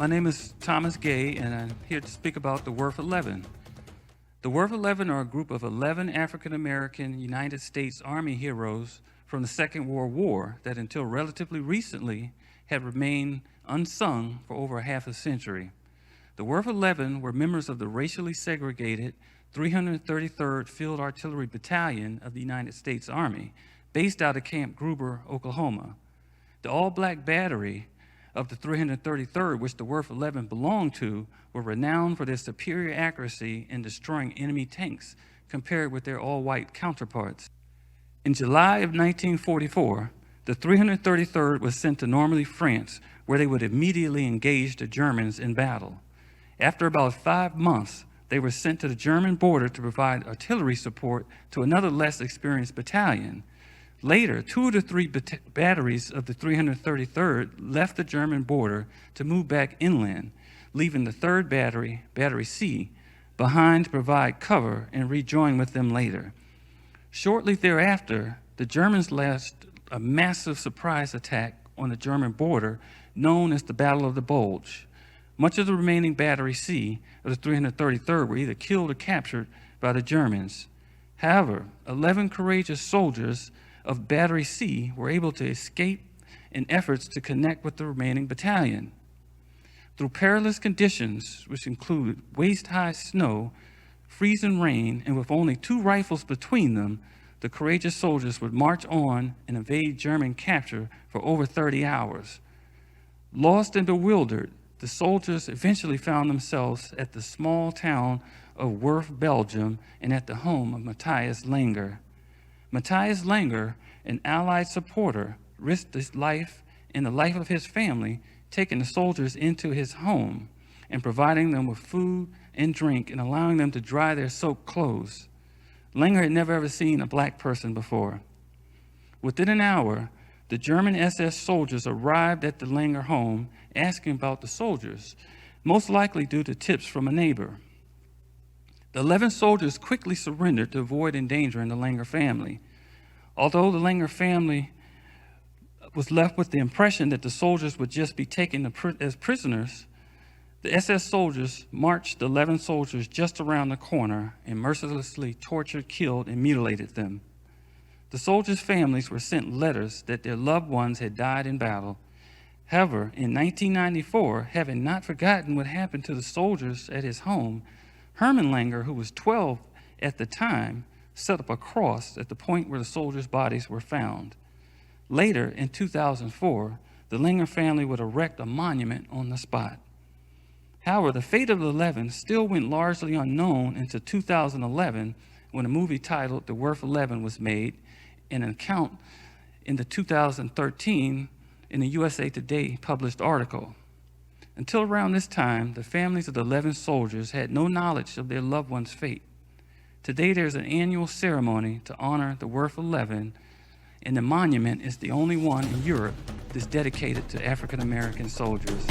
My name is Thomas Gay, and I'm here to speak about the Worth 11. The Worth 11 are a group of 11 African-American United States Army heroes from the Second World War that until relatively recently had remained unsung for over a half a century. The Worth 11 were members of the racially segregated 333rd Field Artillery Battalion of the United States Army, based out of Camp Gruber, Oklahoma. The all-black battery of the 333rd, which the Worth 11 belonged to, were renowned for their superior accuracy in destroying enemy tanks compared with their all-white counterparts. In July of 1944, the 333rd was sent to Normandy, France, where they would immediately engage the Germans in battle. After about 5 months, they were sent to the German border to provide artillery support to another less experienced battalion. Later, 2 of the 3 batteries of the 333rd left the German border to move back inland, leaving the 3rd battery, Battery C, behind to provide cover and rejoin with them later. Shortly thereafter, the Germans launched a massive surprise attack on the German border known as the Battle of the Bulge. Much of the remaining Battery C of the 333rd were either killed or captured by the Germans. However, 11 courageous soldiers of Battery C were able to escape in efforts to connect with the remaining battalion. Through perilous conditions, which included waist-high snow, freezing rain, and with only 2 rifles between them, the courageous soldiers would march on and evade German capture for over 30 hours. Lost and bewildered, the soldiers eventually found themselves at the small town of Worth, Belgium, and at the home of Matthias Langer. Matthias Langer, an Allied supporter, risked his life and the life of his family, taking the soldiers into his home and providing them with food and drink and allowing them to dry their soaked clothes. Langer had never ever seen a black person before. Within an hour, the German SS soldiers arrived at the Langer home asking about the soldiers, most likely due to tips from a neighbor. The 11 soldiers quickly surrendered to avoid endangering the Langer family. Although the Langer family was left with the impression that the soldiers would just be taken as prisoners, the SS soldiers marched the 11 soldiers just around the corner and mercilessly tortured, killed, and mutilated them. The soldiers' families were sent letters that their loved ones had died in battle. However, in 1994, having not forgotten what happened to the soldiers at his home, Herman Langer, who was 12 at the time, set up a cross at the point where the soldiers' bodies were found. Later, in 2004, the Langer family would erect a monument on the spot. However, the fate of the 11 still went largely unknown until 2011, when a movie titled The Worth 11 was made, and an account in the 2013 in the USA Today published article. Until around this time, the families of the 11 soldiers had no knowledge of their loved one's fate. Today, there's an annual ceremony to honor the Worth 11, and the monument is the only one in Europe that's dedicated to African-American soldiers.